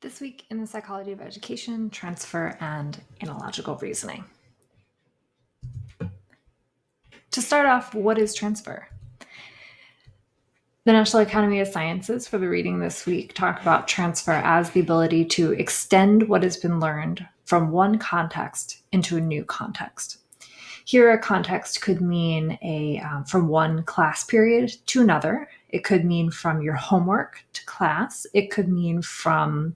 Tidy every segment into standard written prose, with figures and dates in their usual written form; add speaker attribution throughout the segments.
Speaker 1: This week in the psychology of education, transfer and analogical reasoning. To start off, what is transfer? The National Academy of Sciences for the reading this week talk about transfer as the ability to extend what has been learned from one context into a new context. Here, a context could mean from one class period to another. It could mean from your homework to class. It could mean from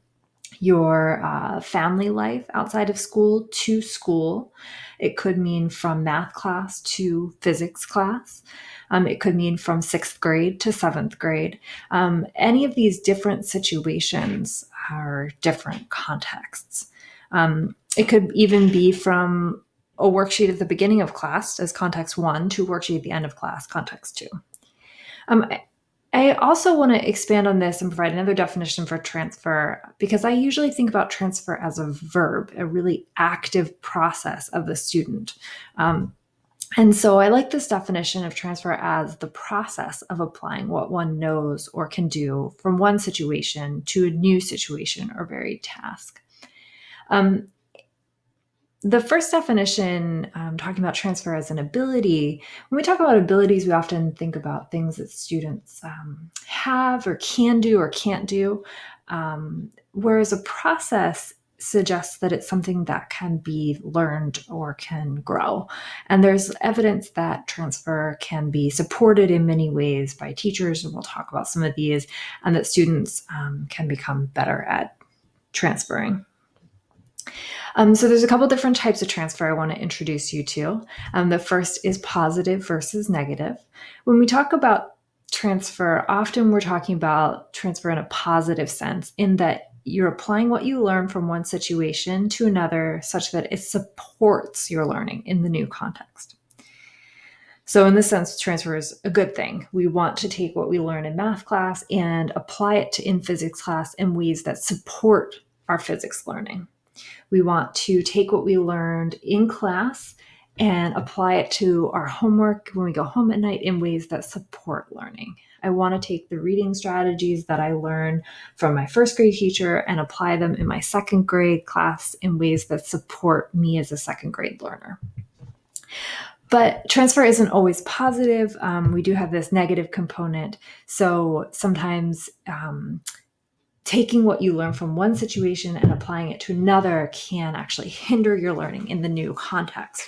Speaker 1: your family life outside of school to school. It could mean from math class to physics class. It could mean from 6th grade to 7th grade. Any of these different situations are different contexts. It could even be from a worksheet at the beginning of class as context 1 to a worksheet at the end of class, context 2. I also want to expand on this and provide another definition for transfer, because I usually think about transfer as a verb, a really active process of the student. And so I like this definition of transfer as the process of applying what one knows or can do from one situation to a new situation or varied task. The first definition, talking about transfer as an ability, when we talk about abilities, we often think about things that students have or can do or can't do, whereas a process suggests that it's something that can be learned or can grow. And there's evidence that transfer can be supported in many ways by teachers, and we'll talk about some of these, and that students can become better at transferring. So there's a couple different types of transfer I want to introduce you to. The first is positive versus negative. When we talk about transfer, often we're talking about transfer in a positive sense, in that you're applying what you learn from one situation to another such that it supports your learning in the new context. So in this sense, transfer is a good thing. We want to take what we learn in math class and apply it in physics class in ways that support our physics learning. We want to take what we learned in class and apply it to our homework when we go home at night in ways that support learning. I want to take the reading strategies that I learned from my first grade teacher and apply them in my second grade class in ways that support me as a second grade learner. But transfer isn't always positive. We do have this negative component. So sometimes taking what you learn from one situation and applying it to another can actually hinder your learning in the new context.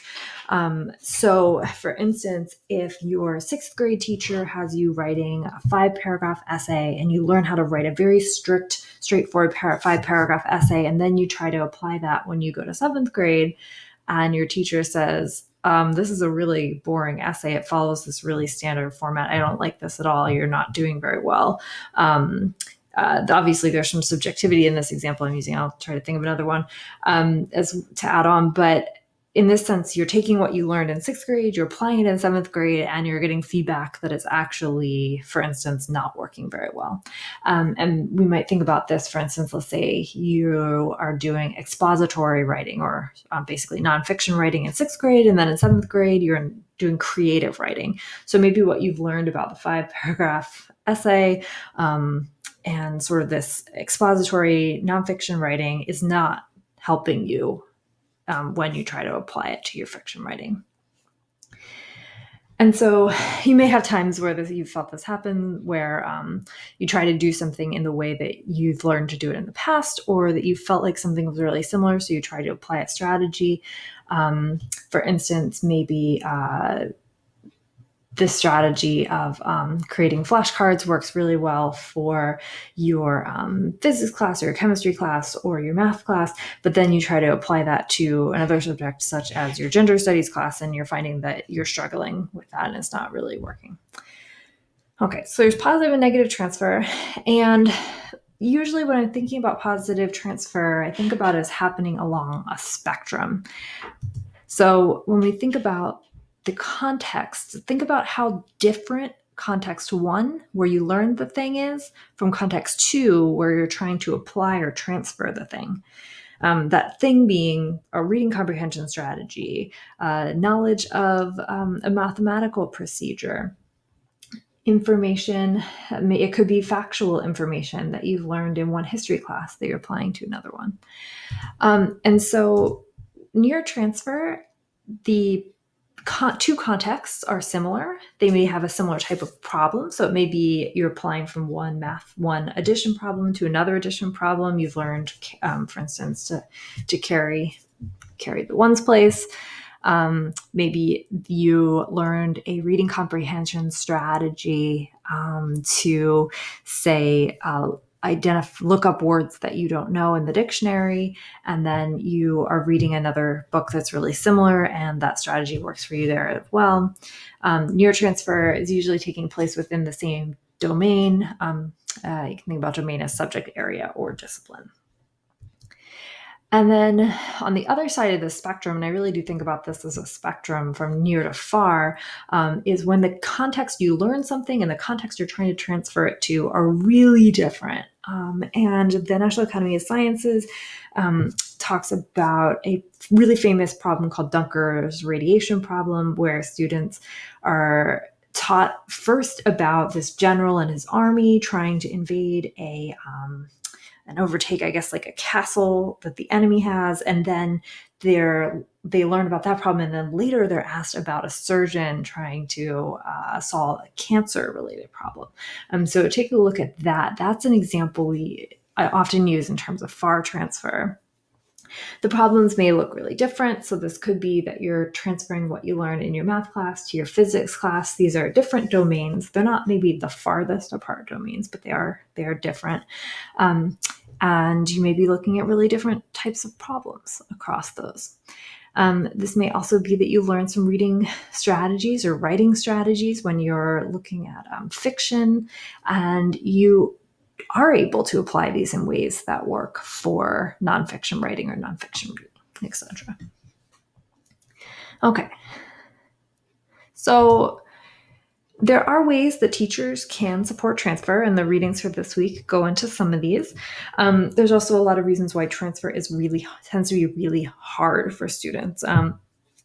Speaker 1: So for instance, if your 6th grade teacher has you writing a 5-paragraph essay and you learn how to write a very strict, straightforward 5-paragraph essay, and then you try to apply that when you go to 7th grade and your teacher says, this is a really boring essay. It follows this really standard format. I don't like this at all. You're not doing very well. Obviously, there's some subjectivity in this example I'm using. I'll try to think of another one as to add on. But in this sense, you're taking what you learned in 6th grade, you're applying it in 7th grade, and you're getting feedback that it's actually, for instance, not working very well. And we might think about this, for instance, let's say you are doing expository writing or basically nonfiction writing in 6th grade, and then in 7th grade, you're doing creative writing. So maybe what you've learned about the 5-paragraph essay and sort of this expository nonfiction writing is not helping you when you try to apply it to your fiction writing. And so you may have times where you've felt this happen, where you try to do something in the way that you've learned to do it in the past, or that you felt like something was really similar, so you try to apply a strategy. For instance, maybe this strategy of creating flashcards works really well for your physics class or your chemistry class or your math class, but then you try to apply that to another subject such as your gender studies class, and you're finding that you're struggling with that and it's not really working. Okay, so there's positive and negative transfer, and usually when I'm thinking about positive transfer, I think about it as happening along a spectrum. So when we think about the context, think about how different context 1, where you learned the thing, is from context 2, where you're trying to apply or transfer the thing. That thing being a reading comprehension strategy, knowledge of a mathematical procedure. information. It could be factual information that you've learned in one history class that you're applying to another one. And so near transfer, the two contexts are similar. They may have a similar type of problem. So it may be you're applying from one addition problem to another addition problem. You've learned, for instance, to carry the ones place. Maybe you learned a reading comprehension strategy to say, look up words that you don't know in the dictionary, and then you are reading another book that's really similar, and that strategy works for you there as well. Near transfer is usually taking place within the same domain. You can think about domain as subject area or discipline. And then on the other side of the spectrum, and I really do think about this as a spectrum from near to far, is when the context you learn something and the context you're trying to transfer it to are really different. And the National Academy of Sciences talks about a really famous problem called Dunker's radiation problem, where students are taught first about this general and his army trying to invade and overtake, I guess, like a castle that the enemy has. And then they learn about that problem. And then later they're asked about a surgeon trying to solve a cancer-related problem. So take a look at that. That's an example I often use in terms of far transfer. The problems may look really different. So this could be that you're transferring what you learned in your math class to your physics class. These are different domains. They're not maybe the farthest apart domains, but they are different. And you may be looking at really different types of problems across those. This may also be that you learn some reading strategies or writing strategies when you're looking at fiction, and you are able to apply these in ways that work for nonfiction writing or nonfiction reading, etc. Okay. So there are ways that teachers can support transfer, and the readings for this week go into some of these. There's also a lot of reasons why transfer tends to be really hard for students.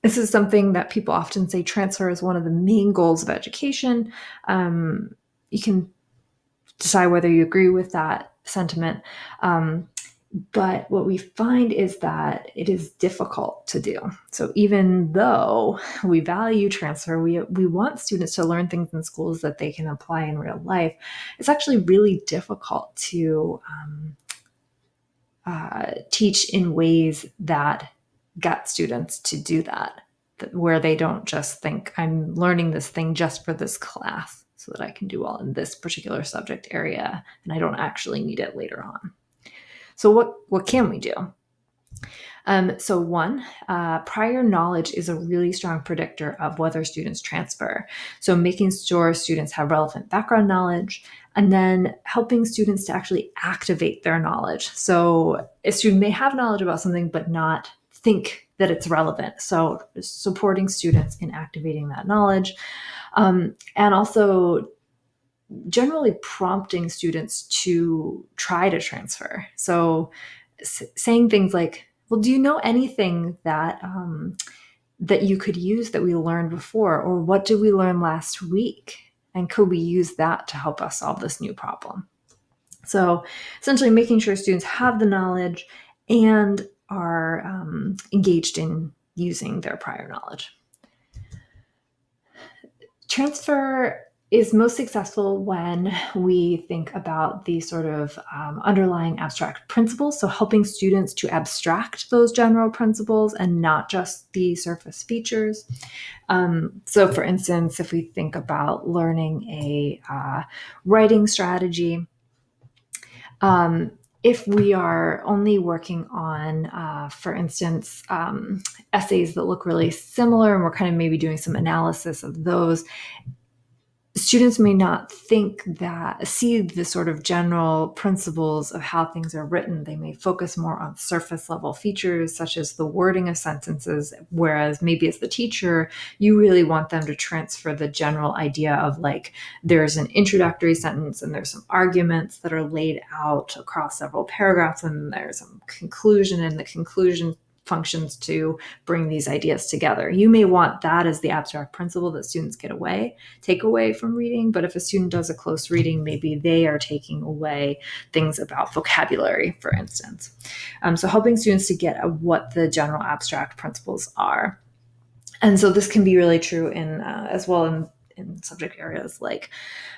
Speaker 1: This is something that people often say transfer is one of the main goals of education. You can decide whether you agree with that sentiment. But what we find is that it is difficult to do. So even though we value transfer, we want students to learn things in schools that they can apply in real life, it's actually really difficult to teach in ways that get students to do that, where they don't just think, I'm learning this thing just for this class so that I can do well in this particular subject area, and I don't actually need it later on. So what can we do? So one, prior knowledge is a really strong predictor of whether students transfer. So making sure students have relevant background knowledge, and then helping students to actually activate their knowledge. So a student may have knowledge about something, but not think that it's relevant. So supporting students in activating that knowledge, and also generally prompting students to try to transfer. So saying things like, well, do you know anything that that you could use that we learned before? Or what did we learn last week? And could we use that to help us solve this new problem? So essentially making sure students have the knowledge and are engaged in using their prior knowledge. Transfer is most successful when we think about the sort of underlying abstract principles. So helping students to abstract those general principles and not just the surface features. So for instance, if we think about learning a writing strategy, if we are only working on, for instance, essays that look really similar, and we're kind of maybe doing some analysis of those, students may not see the sort of general principles of how things are written. They may focus more on surface level features, such as the wording of sentences, whereas maybe as the teacher, you really want them to transfer the general idea of, like, there's an introductory sentence and there's some arguments that are laid out across several paragraphs, and there's some conclusion, and the conclusion functions to bring these ideas together. You may want that as the abstract principle that students take away from reading, but if a student does a close reading, maybe they are taking away things about vocabulary, for instance. So helping students to get at what the general abstract principles are. And so this can be really true in as well in subject areas like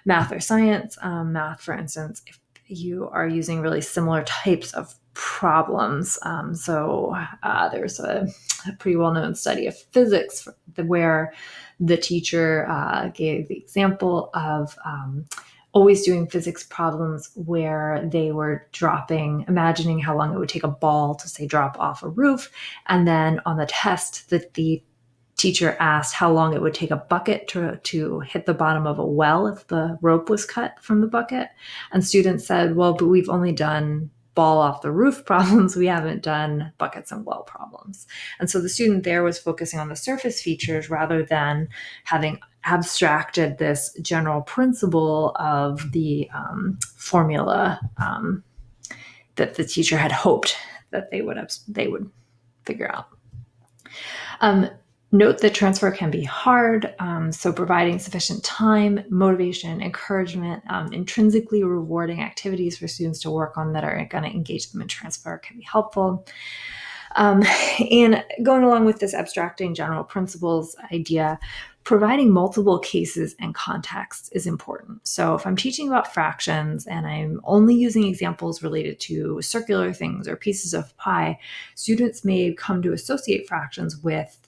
Speaker 1: math or science. Math, for instance, if you are using really similar types of problems. There's a pretty well-known study of physics where the teacher gave the example of always doing physics problems where they were imagining how long it would take a ball to, say, drop off a roof. And then on the test that the teacher asked how long it would take a bucket to hit the bottom of a well if the rope was cut from the bucket. And students said, well, but we've only done ball off the roof problems. We haven't done buckets and well problems. And so the student there was focusing on the surface features rather than having abstracted this general principle of the formula that the teacher had hoped that they would figure out. Note that transfer can be hard, so providing sufficient time, motivation, encouragement, intrinsically rewarding activities for students to work on that are going to engage them in transfer can be helpful. And going along with this abstracting general principles idea, providing multiple cases and contexts is important. So if I'm teaching about fractions and I'm only using examples related to circular things or pieces of pie, students may come to associate fractions with,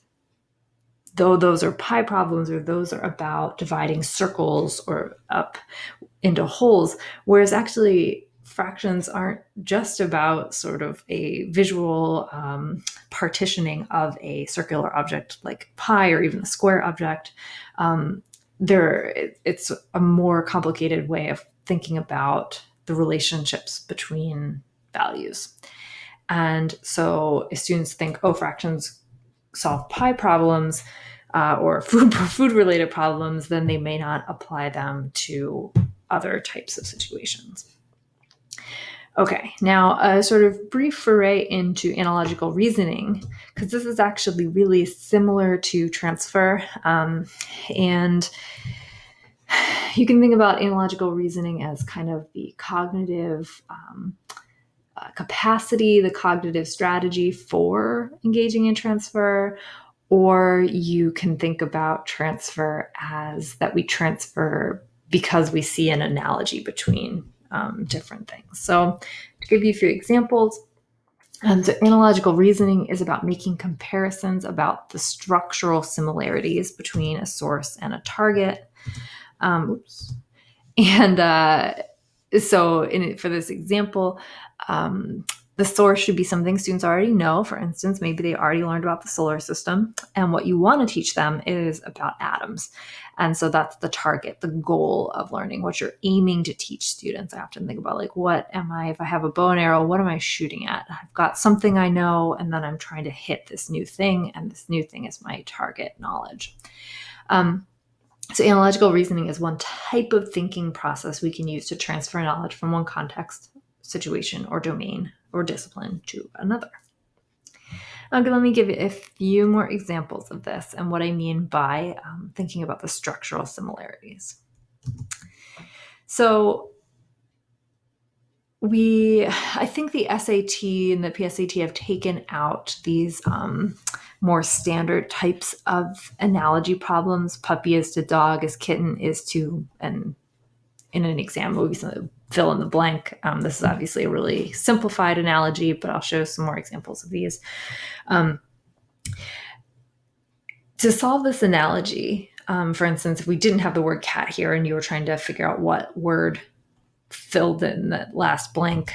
Speaker 1: though those are pie problems or those are about dividing circles or up into wholes, whereas actually fractions aren't just about sort of a visual partitioning of a circular object like pie or even a square object. It's a more complicated way of thinking about the relationships between values. And so if students think, oh, fractions solve pie problems or food-related problems, then they may not apply them to other types of situations. Okay, now a sort of brief foray into analogical reasoning, because this is actually really similar to transfer. And you can think about analogical reasoning as kind of the cognitive capacity, the cognitive strategy for engaging in transfer, or you can think about transfer as that we transfer because we see an analogy between different things. So to give you a few examples, so analogical reasoning is about making comparisons about the structural similarities between a source and a target. For this example, the source should be something students already know. For instance, maybe they already learned about the solar system, and what you want to teach them is about atoms. And so that's the target, the goal of learning, what you're aiming to teach students. I often think about, like, if I have a bow and arrow, what am I shooting at? I've got something I know, and then I'm trying to hit this new thing, and this new thing is my target knowledge. So analogical reasoning is one type of thinking process we can use to transfer knowledge from one context, situation, or domain or discipline to another. Okay, let me give you a few more examples of this and what I mean by thinking about the structural similarities. So I think the SAT and the PSAT have taken out these more standard types of analogy problems. Puppy is to dog, as kitten is to, and in an exam, we'll fill in the blank. This is obviously a really simplified analogy, but I'll show some more examples of these. To solve this analogy, for instance, if we didn't have the word cat here and you were trying to figure out what word filled in that last blank,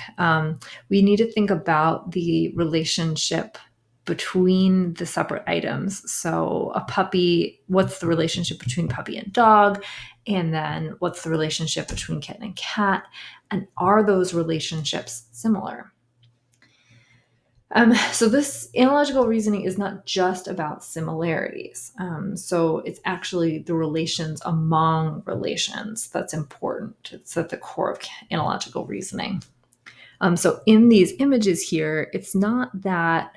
Speaker 1: we need to think about the relationship between the separate items. So a puppy, what's the relationship between puppy and dog? And then what's the relationship between kitten and cat? And are those relationships similar? So this analogical reasoning is not just about similarities. So it's actually the relations among relations that's important. It's at the core of analogical reasoning. So in these images here, it's not that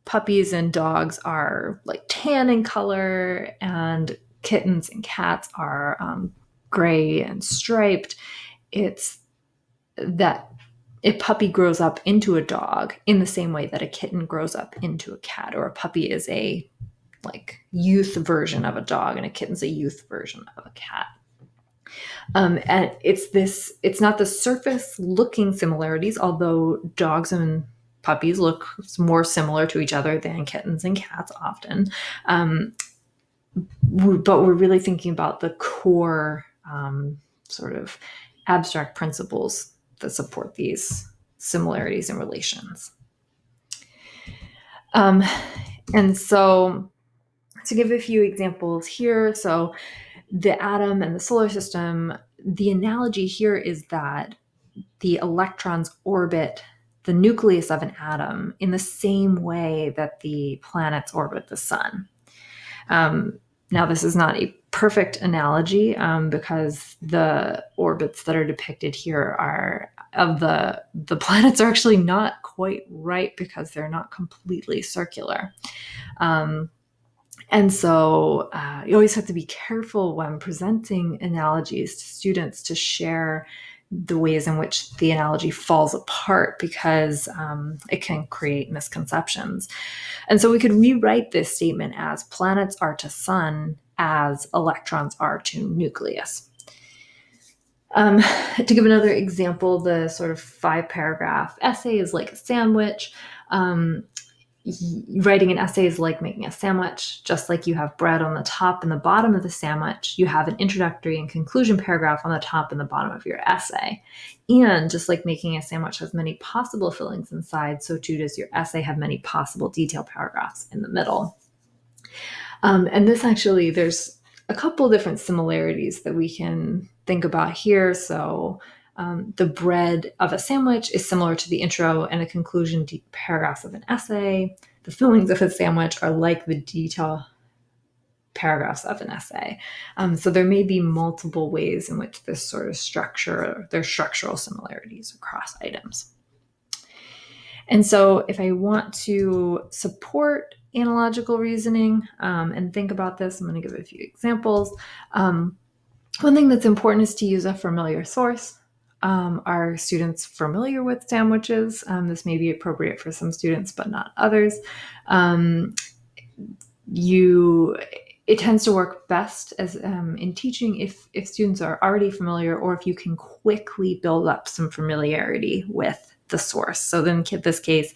Speaker 1: puppies and dogs are like tan in color, and kittens and cats are gray and striped. It's that a puppy grows up into a dog in the same way that a kitten grows up into a cat, or a puppy is a like youth version of a dog and a kitten's a youth version of a cat. And it's not the surface looking similarities, although dogs and puppies look more similar to each other than kittens and cats often. But we're really thinking about the core sort of abstract principles that support these similarities and relations. And so to give a few examples here, so the atom and the solar system, the analogy here is that the electrons orbit the nucleus of an atom in the same way that the planets orbit the sun. Now, this is not a perfect analogy because the orbits that are depicted here are of the planets are actually not quite right because they're not completely circular. And so you always have to be careful when presenting analogies to students to share the ways in which the analogy falls apart, because it can create misconceptions. And so we could rewrite this statement as planets are to sun as electrons are to nucleus. To give another example, the sort of 5-paragraph essay is like a sandwich. Writing an essay is like making a sandwich. Just like you have bread on the top and the bottom of the sandwich, you have an introductory and conclusion paragraph on the top and the bottom of your essay. And just like making a sandwich has many possible fillings inside, so too does your essay have many possible detail paragraphs in the middle. And this actually, there's a couple different similarities that we can think about here. So the bread of a sandwich is similar to the intro and a conclusion paragraphs of an essay. The fillings of a sandwich are like the detail paragraphs of an essay. So there may be multiple ways in which this sort of structure, there's structural similarities across items. And so if I want to support analogical reasoning and think about this, I'm going to give a few examples. One thing that's important is to use a familiar source. Are students familiar with sandwiches? This may be appropriate for some students, but not others. It tends to work best as in teaching if students are already familiar, or if you can quickly build up some familiarity with the source. So then in this case,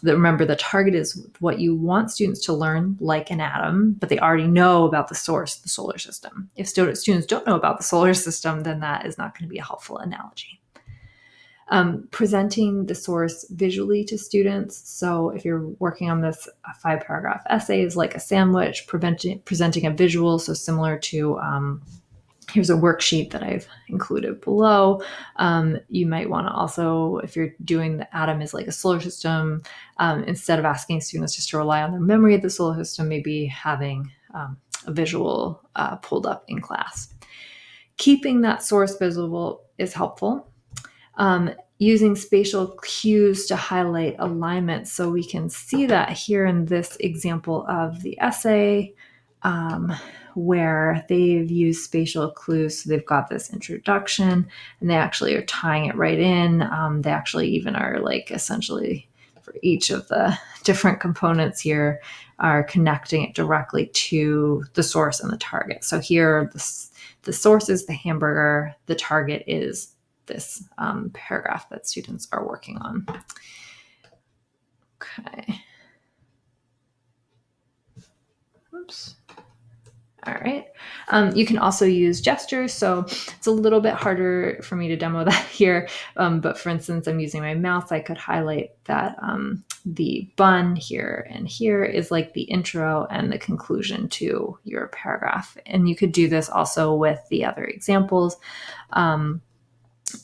Speaker 1: remember the target is what you want students to learn, like an atom, but they already know about the source, the solar system. If students don't know about the solar system, then that is not going to be a helpful analogy. Presenting the source visually to students. So if you're working on this 5-paragraph essay is like a sandwich, presenting a visual. So similar to, here's a worksheet that I've included below. You might want to also, if you're doing the atom is like a solar system, instead of asking students just to rely on their memory of the solar system, maybe having a visual pulled up in class. Keeping that source visible is helpful. Using spatial cues to highlight alignment. So we can see that here in this example of the essay, where they've used spatial clues. So they've got this introduction and they actually are tying it right in. They actually even are like essentially for each of the different components here are connecting it directly to the source and the target. So here the source is the hamburger, the target is this paragraph that students are working on. Okay. Oops. All right. You can also use gestures. So it's a little bit harder for me to demo that here. But for instance, I'm using my mouse. I could highlight that the bun here and here is like the intro and the conclusion to your paragraph. And you could do this also with the other examples.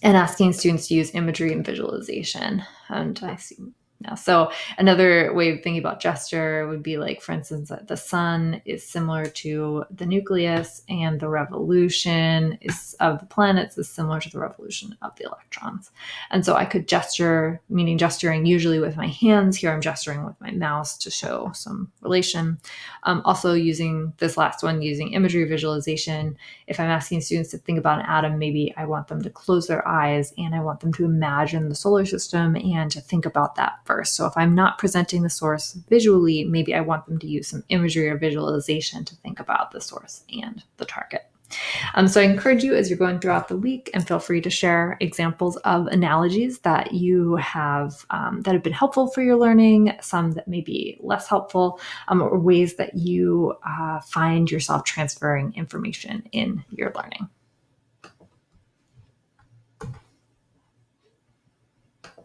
Speaker 1: And asking students to use imagery and visualization. And I see Yeah. So another way of thinking about gesture would be like, for instance, that the sun is similar to the nucleus, and the revolution of the planets is similar to the revolution of the electrons. And so I could gesture, meaning gesturing usually with my hands. Here I'm gesturing with my mouse to show some relation. Also using this last one, using imagery visualization. If I'm asking students to think about an atom, maybe I want them to close their eyes and I want them to imagine the solar system and to think about that first. So if I'm not presenting the source visually, maybe I want them to use some imagery or visualization to think about the source and the target. So I encourage you as you're going throughout the week, and feel free to share examples of analogies that you have that have been helpful for your learning, some that may be less helpful, or ways that you find yourself transferring information in your learning.